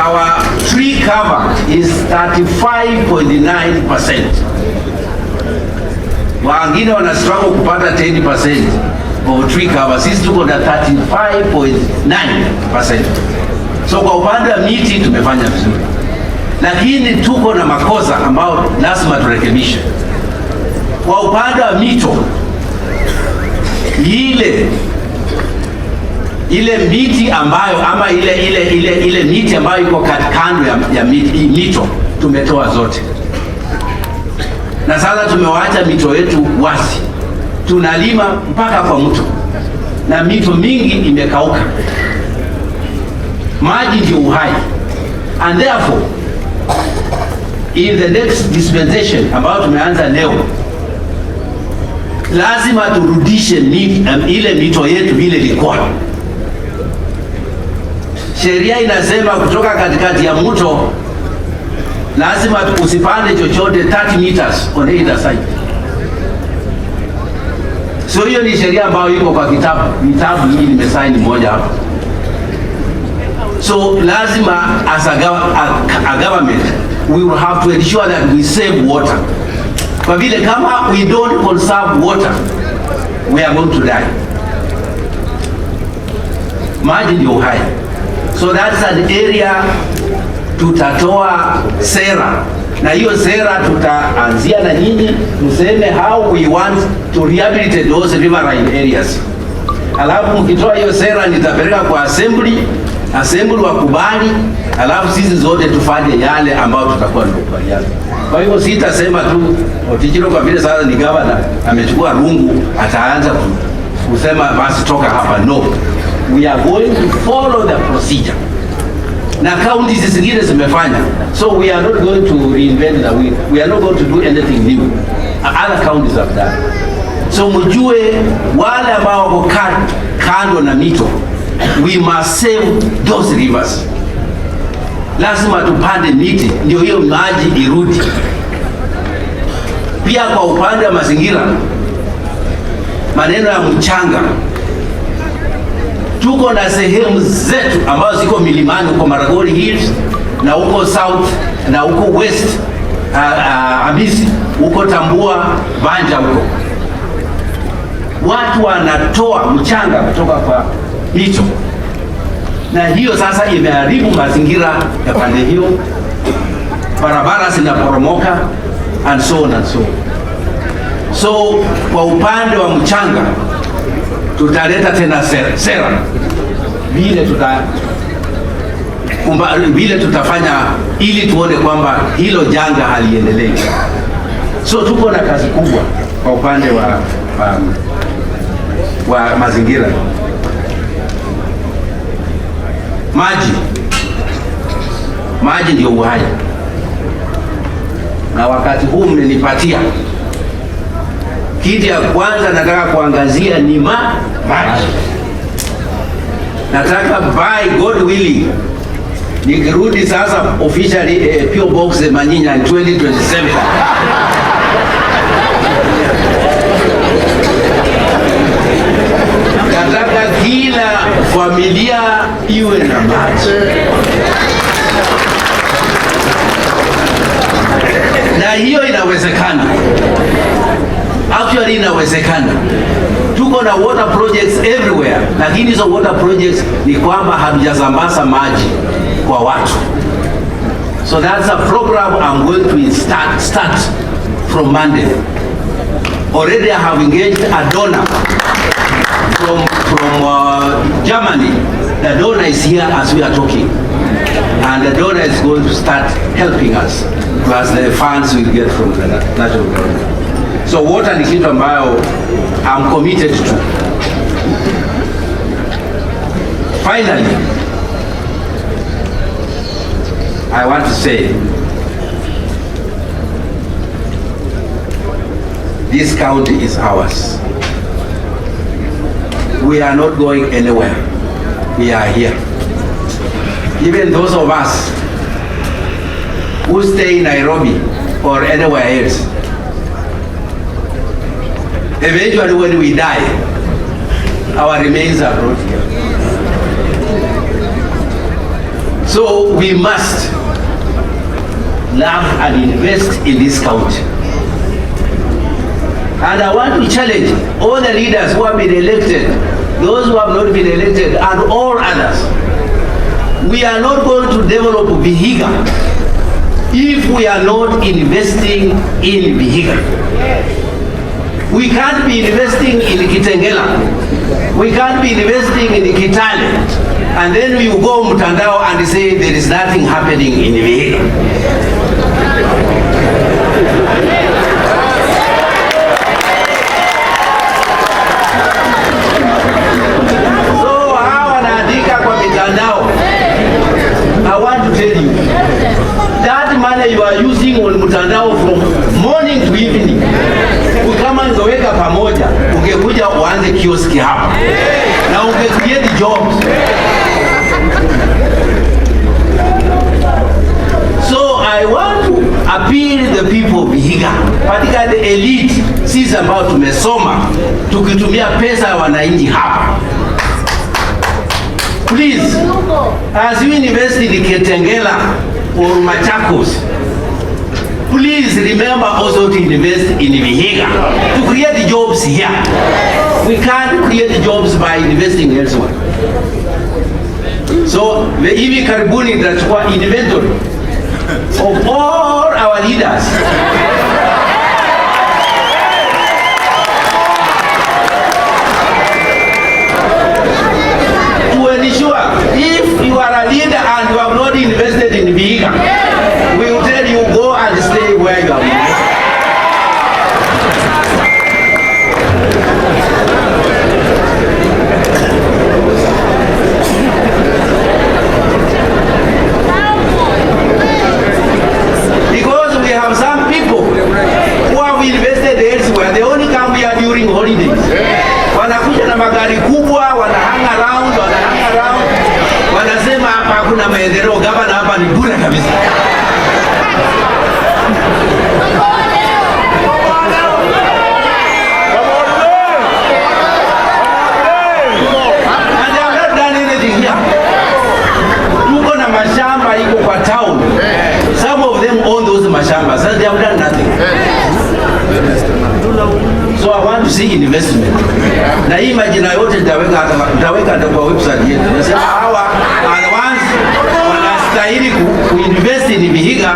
Our tree cover is 35.9%. Wengine wana struggle kupata 10% of tree cover. Sisi tuko na 35.9%. So kwa upande wa miti tumefanya vizuri, lakini tuko na makosa ambao lazima turekebishe. Kwa upande wa mito, ile miti ambayo ama ile miti ambayo iko kando ya mito tumetoa zote, na sasa tumewaacha mito yetu wazi. Tunalima mpaka kwa mto na mito mingi imekauka. Maji ndio uhai, and therefore in the next dispensation ambayo tumeanza leo, lazima turudishe ile mito yetu vile ilikuwa. Sheria inasema kutoka katikati ya mto lazima usipande chochote 30 meters on either side. So hiyo ni sheria ambayo iko kwa vitabu hii nimesaini moja hapa. So lazima as a government we will have to ensure that we save water. Kwa vile kama we don't conserve water, we are going to die. Maji ndio uhai. So that's an area tutatoa sera, na hiyo sera tutaanzia na nyinyi mseme how we want to rehabilitate those riverine areas. Alafu mkitoa hiyo sera nitapeleka kwa assembly wakubali, alafu sisi zote tufanye yale ambayo tutakuwa tunakubaliana. Kwa hivyo sitasema tu Otichilo kwa vile sasa ni governor amechukua rungu ataanza kusema basi toka hapa. No, we are going to follow the procedure. Na counties zingine zimefanya, so we are not going to reinvent the wheel. We are not going to do anything new. Other counties have done. So mjue wale ambao wako kando na mito, we must save those rivers. Lazima tupande miti ndio hiyo maji irudi. Pia kwa upande wa mazingira, maneno ya mchanga, tuko na sehemu zetu ambazo ziko milimani huko Maragoli Hills na huko South na huko West Hamisi, huko Tambua, Banja huko. Watu wanatoa mchanga kutoka kwa mito, na hiyo sasa imeharibu mazingira ya pande hiyo, barabara zinaporomoka and so on and so on. So kwa upande wa mchanga tutaleta tena sera vile tutafanya ili tuone kwamba hilo janga haliendelei. So tuko na kazi kubwa kwa upande wa mazingira. Maji ndio uhai, na wakati huu mmenipatia kitu ya kwanza nataka kuangazia ni maji. Nataka by God willing nikirudi sasa officially PO Box Manyinya in 2027 nataka kila familia iwe na maji, na hiyo inawezekana. Actually inawezekana. Tuko na water projects everywhere, lakini hizo water projects ni kwamba hatujazambaza maji kwa watu. So that's a program I'm going to start from Monday. already have engaged a donor from Germany. The donor is here as we are talking. And the donor is going to start helping us, plus the funds we'll get from the national government. So water ni kitu ambayo I'm committed to. Finally, I want to say, this county is ours. We are not going anywhere. We are here. Even those of us who stay in Nairobi or anywhere else, eventually when we die, our remains are brought here. So we must love and invest in this county. And I want to challenge all the leaders who have been elected, those who have not been elected, and all others. We are not going to develop Vihiga if we are not investing in Vihiga. We can't be investing in Kitengela. We can't be investing in Kitale. And then we go Mutandao and say there is nothing happening in Vihiga. So hawa wanaandika kwa mitandao. I want to tell you, that money you are using on Mutandao from morning to evening, kama ngeweka pamoja, ungekuja uanze kioski hapa na ungecreate jobs. So I want to appeal the people of Vihiga, particularly the elite, sisi ambao tumesoma, tukitumia pesa ya wananchi hapa. Please, as you invest in Kitengela or Machakos, please remember also to invest in Vihiga to create jobs here. We can't create jobs by investing elsewhere. So hivi karibuni tutachukua inventory of all our leaders. To ensure if you are a leader and you have not invested in Vihiga, we will tell you go and stay where you are. Because we have some people who have invested elsewhere, they only come here during holidays. Wanakuja na magari kubwa, wanahang around, wanasema hapa hakuna maendeleo, gavana hapa ni bure kabisa. And they have not done anything here. Tuko na mashamba iko kwa town. Some of them own those mashamba, so they have done nothing. So I want to see investment. Na hii majina yote nitaweka hata kwa website yetu. Nasema hawa are the ones wanastahili kuinvest in Vihiga,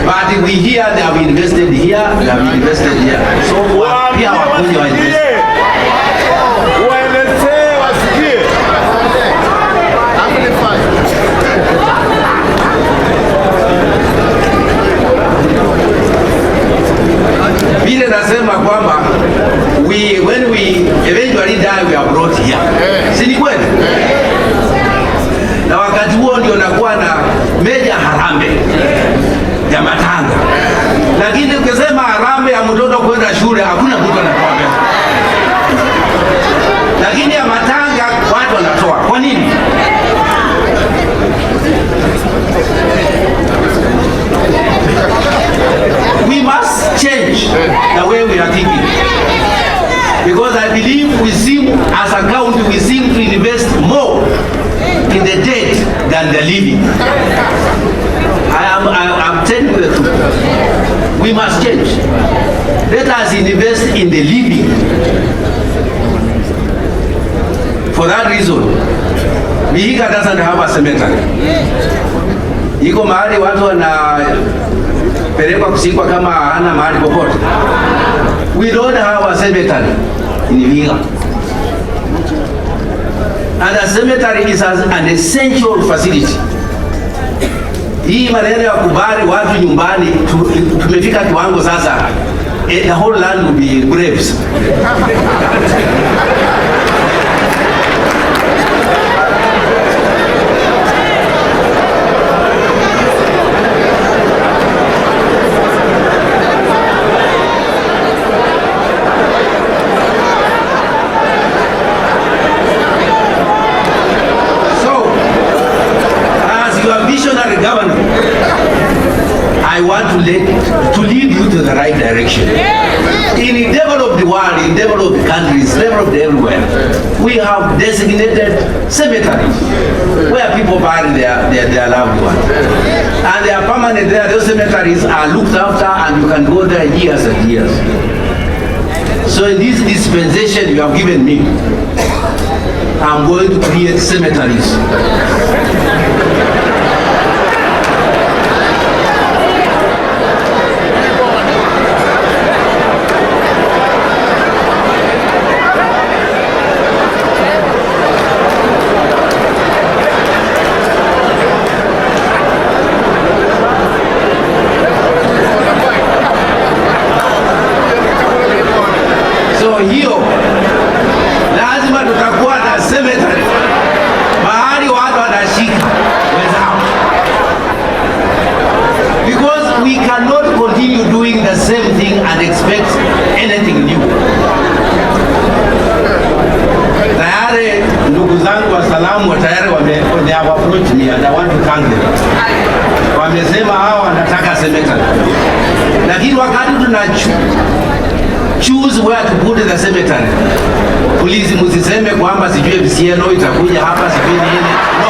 but we here they have invested here, they have invested here. So pia wakuja wa invest. Vile nasema kwamba when we eventually die we are brought here. Si ni kweli? Na wakati huo ndio nakuwa na meja harambee ya matanga. Lakini ukisema harambee ya mtoto kwenda shule hakuna mtu anatoa pesa. Lakini ya matanga watu wanatoa. Kwa nini? We must change the way we are thinking. Because I believe we seem, as a county, we seem to invest more in the dead than the living. I'm telling you the truth. We must change. Let us invest in the living. For that reason, Vihiga doesn't have a cemetery. Iko mahali watu wanapelekwa kusikwa kama hana mahali popote. We don't have a cemetery in Vihiga. And a cemetery is an essential facility. Hii maneno ya kubali watu nyumbani, tumefika kiwango sasa, the whole land will be graves. Governor, I want to lead you to the right direction. In the developed world, in developed countries, developed everywhere, we have designated cemeteries where people bury their loved ones. And they are permanent there. Those cemeteries are looked after and you can go there years and years. So in this dispensation you have given me, I'm going to create cemeteries. Hiyo lazima tutakuwa na cemetery mahali watu wanashika wenzao, because we cannot continue doing the same thing and expect anything new. Tayari ndugu zangu wa salamu tayari they have approached me and I want to thank them. Wamesema hao wanataka cemetery, lakini wakati choose where to put the cemetery, please musiseme kwamba sijui BCNO itakuja hapa sijui nini. No.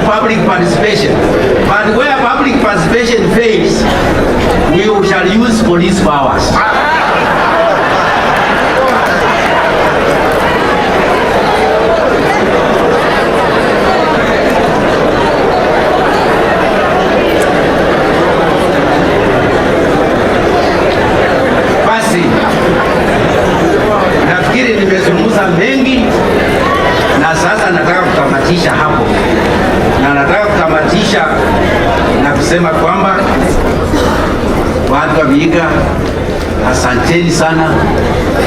Public participation, but where public participation fails, we shall use police powers. Basi nafikiri nimezungumza mengi na sasa nataka kutamatisha hapo. Na nataka kutamatisha na kusema kwamba watu wa Vihiga, asanteni sana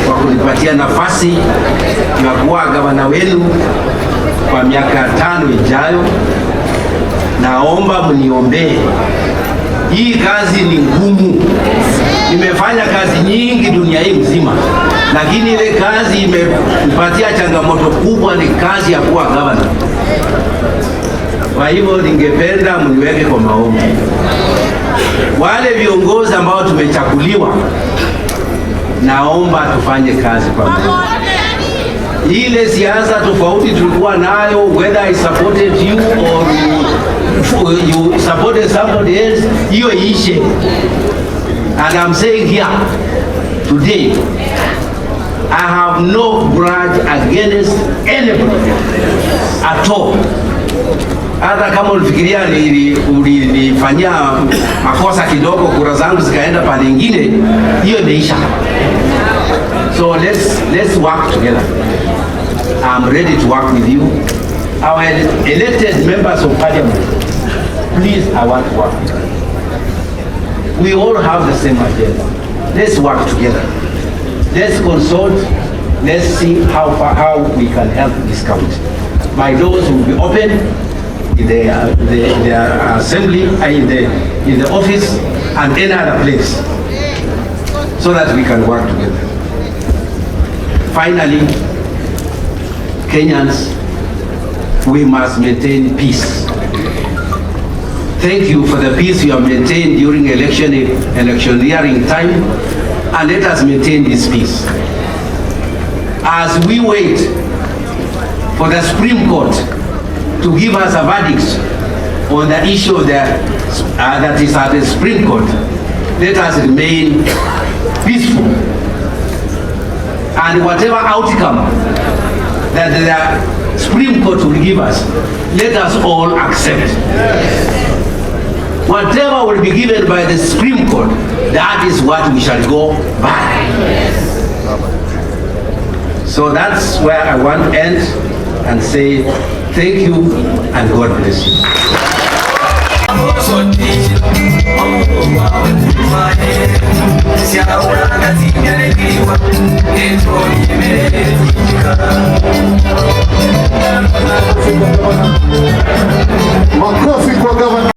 kwa kunipatia nafasi ya kuwa gavana wenu kwa miaka 5 ijayo. Naomba mniombee. Hii kazi ni ngumu. Nimefanya kazi nyingi dunia hii mzima, lakini ile kazi imepatia changamoto kubwa, ni kazi ya kuwa gavana. Kwa hivyo ningependa mniweke kwa maombi. Wale viongozi ambao tumechaguliwa, naomba tufanye kazi pamoja. Ile siasa tofauti tulikuwa nayo, whether I supported you or you supported somebody else, hiyo ishe. And I'm saying here today, I have no grudge against anybody at all. Hata kama ulifikiria ulifanyia makosa kidogo, kura zangu zikaenda pande nyingine, hiyo imeisha. So let's work together. I'm ready to work with you. Our elected members of parliament, please, I want to work with you. We all have the same agenda. Let's work together. Let's consult. Let's see how we can help this county. My doors will be open in the assembly, in the office, and any other place, so that we can work together. Finally, Kenyans, we must maintain peace. Thank you for the peace you have maintained during electioneering time, and let us maintain this peace. As we wait for the Supreme Court to give us a verdict on the issue of that is at the Supreme Court. Let us remain peaceful. And whatever outcome that the Supreme Court will give us, let us all accept. Whatever will be given by the Supreme Court, that is what we shall go by. So that's where I want to end and say thank you and God bless you.